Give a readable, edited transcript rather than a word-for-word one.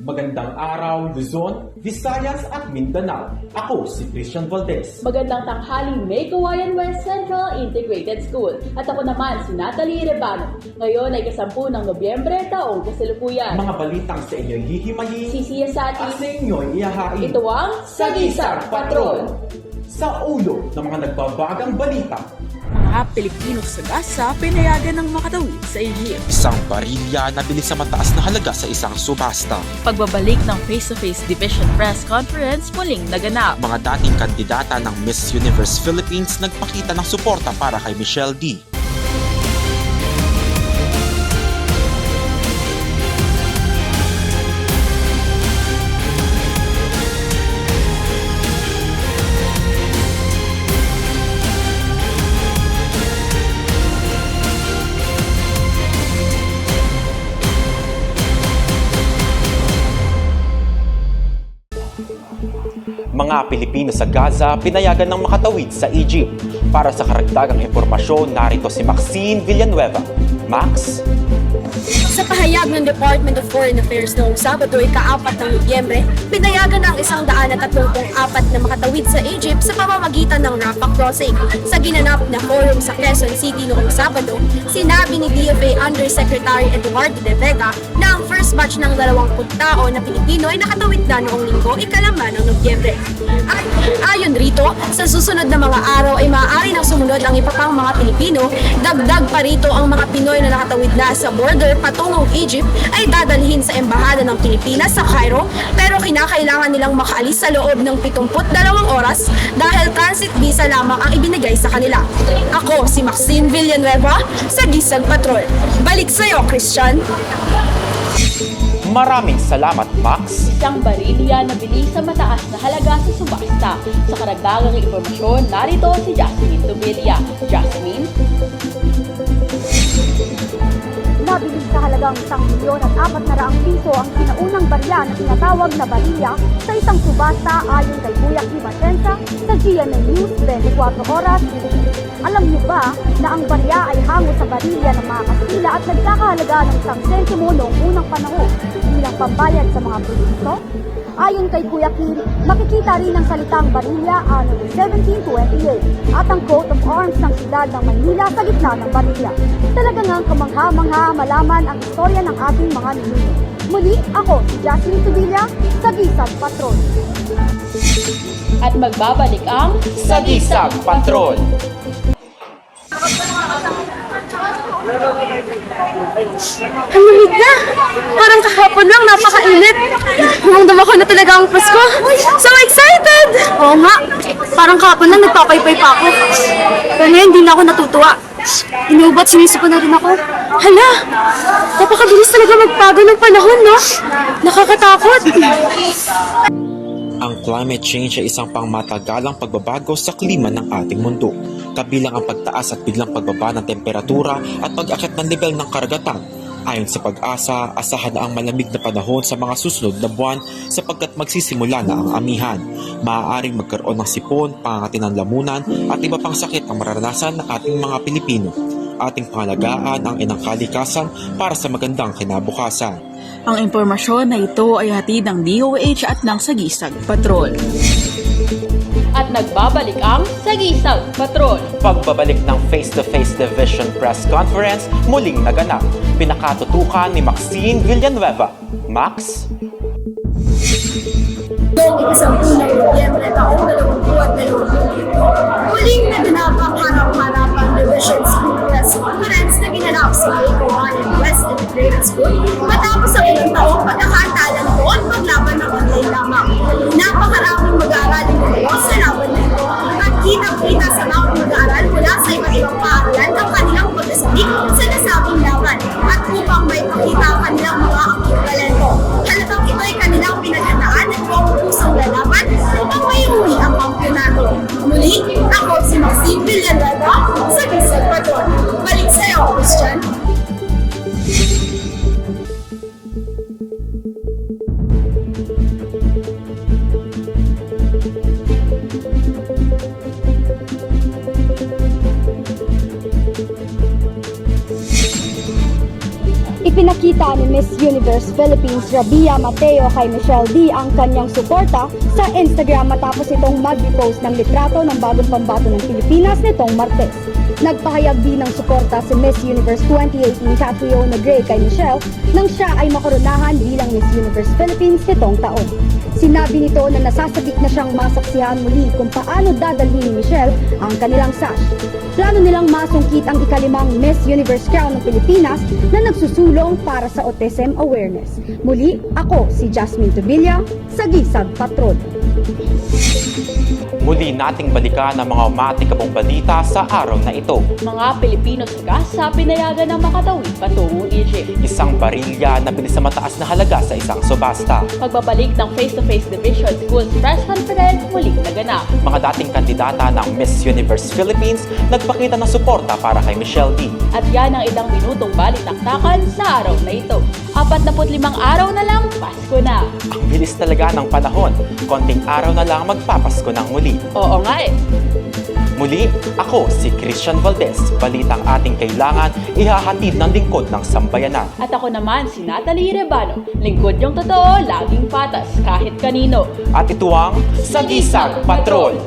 Magandang araw, Luzon, Visayas at Mindanao. Ako si Christian Valdez. Magandang tanghali, May Kawayan West Central Integrated School. At ako naman si Natalie Rebano. Ngayon ay 10 ng Nobyembre, taong kasalukuyan. Mga balitang sa inyo'y hihimayin Sisiya sa at ating sa inyo'y ihahain. ito ang Sagisag Patrol. Sa ulo ng mga nagbabagang balita, Mga Pilipino sa Gaza pinayagan ng makatawid sa Egypt. Isang barilya na bili sa mataas na halaga sa isang subasta. Pagbabalik ng face-to-face division press conference muling naganap. Mga dating kandidata ng Miss Universe Philippines nagpakita ng suporta para kay Michelle D. Mga Pilipino sa Gaza pinayagan ng makatawid sa Egypt. Para sa karagdagang impormasyon, narito si Maxine Villanueva. Max? Sa pahayag ng Department of Foreign Affairs noong Sabado, ika-4 ng Nobyembre, pinayagan ng 134 na makatawid sa Egypt sa pamamagitan ng Rafah Crossing. Sa ginanap na forum sa Quezon City noong Sabado, sinabi ni DFA Undersecretary Eduardo de Vega na ang first batch ng 20 tao na Pilipino ay nakatawid na noong linggo, ika-5 ng Nobyembre. Ayon rito, sa susunod na mga araw ay maaari nang sumunod ang iba pang mga Pilipino. Dagdag pa rito ang mga Pinoy na nakatawid na sa border patungong Egypt ay dadalhin sa Embahada ng Pilipinas sa Cairo, pero kinakailangan nilang makaalis sa loob ng 72 oras dahil transit visa lamang ang ibinigay sa kanila. Ako si Maxine Villanueva sa Gisag Patrol. Balik sa'yo, Christian! Maraming salamat, Max. Isang barilya na bili sa mataas na halaga sa subasta. Sa karagdagang impormasyon, narito si Jasmine Tubilla. Jasmine? Nabili sa halagang 1,400,000 piso ang sinaunang barya na tinatawag na barilya sa isang subasta ayon kay Kuya Kim Atienza sa GMA News 24 Oras. Alam niyo ba na ang barya ay hango sa barilya ng mga Kastila at nagkakahalaga ng 1 sentimo noong unang panahon bilang pambayad sa mga produkto? Ayon kay Kuya Kim, makikita rin ang salitang barilya ano 1728 at ang coat of arms ng siyudad ng Maynila sa gitna ng barilya. Talaga ngang kamangha-mangha malaman ang istorya ng ating mga ninuno. Muli, ako si Jasmine Tubilla sa Gisag Patrol. At magbabalik ang Sagisag Patrol. Ang lamig na! Parang kahapon lang, napakainit. Namamdam ako na talaga ang Pasko. So excited! Oo nga, parang kahapon lang nagpapaypay pa ako. Pero ngayon, hindi na ako natutuwa. Inuubat, sinisipo na rin ako. Hala, napakabilis talaga magbago ng panahon, no? Nakakatakot. Ang climate change ay isang pangmatagalang pagbabago sa klima ng ating mundo, kabilang ang pagtaas at biglang pagbaba ng temperatura at pag-akyat ng level ng karagatan. Ayon sa Pag-asa, asahan na ang malamig na panahon sa mga susunod na buwan sapagkat magsisimula na ang amihan. Maaaring magkaroon ng sipon, pangangati ng lamunan at iba pang sakit ang mararanasan ng ating mga Pilipino. Ating pangalagaan ang inang kalikasan para sa magandang kinabukasan. Ang impormasyon na ito ay hatid ng DOH at ng Sagisag Patrol. at nagbabalik ang Sagisag Patrol. Pagbabalik ng face-to-face division press conference muling naganap. Pinakatutukan ni Maxine Villanueva. Max? Noong 10 ng Nobyembre taong 2020, muling naganap ang harap-harapang Division School Press Conference na ginanap sa May Kawayan West Integrated School matapos ang ilang taong pagkakaantalan doon paglaban ng online lamang. Napakaraming mag-aaraling gumawa sa laban na ito at kitang-kita sa mga mag-aaral mula sa iba't ibang paaralan ang kanilang pagkasabik sa nasabing laban at upang may pakita ang kanilang mga akting talento. Halatang ito ay kanilang pinaghandaan at pusong lalaban upang may uwi ang kampyonato. Muli, ako si Maxine Villanueva sa Gisag Patrol. Balik sa'yo, Christian! Ipinakita ni Miss Universe Philippines Rabia Mateo kay Michelle D ang kanyang suporta sa Instagram matapos itong mag-repost ng litrato ng bagong pambato ng Pilipinas nitong Martes. Nagpahayag din ng suporta si Miss Universe 2018 Catriona Gray kay Michelle nang siya ay makoronahan bilang Miss Universe Philippines nitong taon. Sinabi nito na nasasabik na siyang masaksihan muli kung paano dadalhin ni Michelle ang kanilang sash. Plano nilang masungkit ang ikalimang Miss Universe Crown ng Pilipinas na nagsusulong para sa autism awareness. Muli, ako si Jasmine Tubilla, Sagisag Patrol. Muli nating balikan ang mga umatikabong balita sa araw na ito. Mga Pilipino sa Gaza pinayagan ng makatawid patungong Egypt. Isang barilya na binis sa mataas na halaga sa isang subasta. Pagbabalik ng face-to-face division schools press conference muling naganap. Mga dating kandidata ng Miss Universe Philippines nagpakita ng suporta para kay Michelle D. At yan ang ilang minutong balitaktakan sa araw na ito. 45 araw na lang, Pasko na. Ang bilis talaga ng panahon. Konting araw na lang magpapasko ng muli. Oo nga eh. Muli, ako si Christian Valdez. Balitang ating kailangan ihahatid ng lingkod ng sambayanan. At ako naman si Natalie Rebano. Lingkod yung totoo, laging patas kahit kanino. At ito ang Sagisag Patrol.